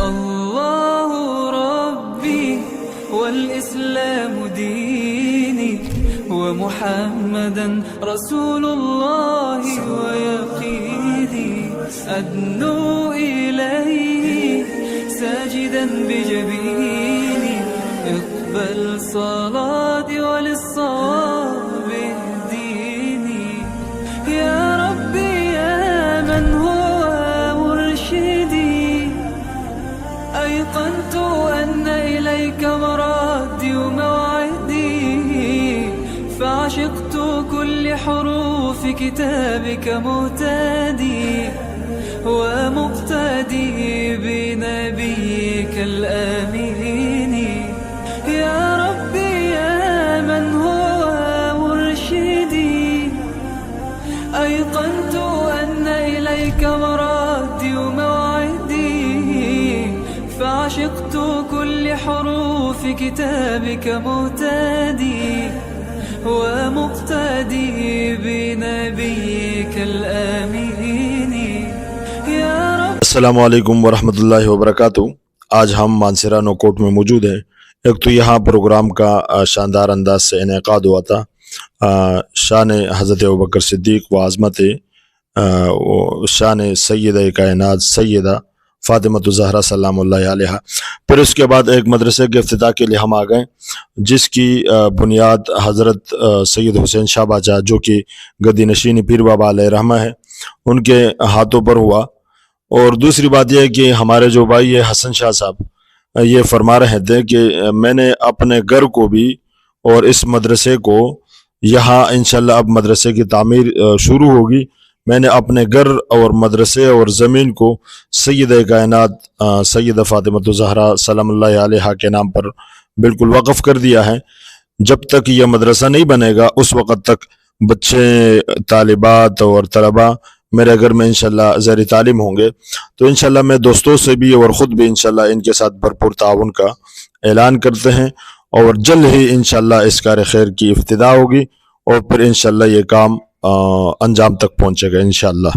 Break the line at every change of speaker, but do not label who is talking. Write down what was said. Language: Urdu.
الله ربي والإسلام ديني ومحمدا رسول الله ويقيني أدنو إليه ساجدا بجبيني اقبل صلاتي وللصواب اهديني يا ربي يا من هو مرشدي أيقنت أن إليك مرادي وموعدي فعشقت كل حروف كتابك مهتدي ومقتدي بنبيك الآمين يا ربي يا من هو مرشدي أيقنت أن إليك مرادي وموعدي فعشقت كل حروف كتابك مهتدي ومقتدي بنبيك الآمين يا رب.
السلام علیکم ورحمۃ اللہ وبرکاتہ. آج ہم مانسہرہ نوکوٹ میں موجود ہیں. ایک تو یہاں پروگرام کا شاندار انداز سے انعقاد ہوا تھا. شان حضرت ابوبکر صدیق و عظمت شان سیدہ کائنات سیدہ فاطمہ الزہرا سلام اللہ علیہا. پھر اس کے بعد ایک مدرسے کے افتتاح کے لیے ہم آ گئے، جس کی بنیاد حضرت سید حسین شاہ باچا جو کہ گدی نشین پیر بابا علیہ رحمہ ہے ان کے ہاتھوں پر ہوا. اور دوسری بات یہ ہے کہ ہمارے جو بھائی ہے حسن شاہ صاحب یہ فرما رہے تھے کہ میں نے اپنے گھر کو بھی اور اس مدرسے کو یہاں انشاءاللہ اب مدرسے کی تعمیر شروع ہوگی. میں نے اپنے گھر اور مدرسے اور زمین کو سیدہ کائنات سیدہ فاطمہ الزہرا سلام اللہ علیہا کے نام پر بالکل وقف کر دیا ہے. جب تک یہ مدرسہ نہیں بنے گا اس وقت تک بچے طالبات اور طلباء میرے گھر میں انشاءاللہ زیر تعلیم ہوں گے. تو انشاءاللہ میں دوستوں سے بھی اور خود بھی انشاءاللہ ان کے ساتھ بھرپور تعاون کا اعلان کرتے ہیں اور جلد ہی انشاءاللہ اس کار خیر کی ابتدا ہوگی اور پھر انشاءاللہ یہ کام انجام تک پہنچے گا انشاءاللہ.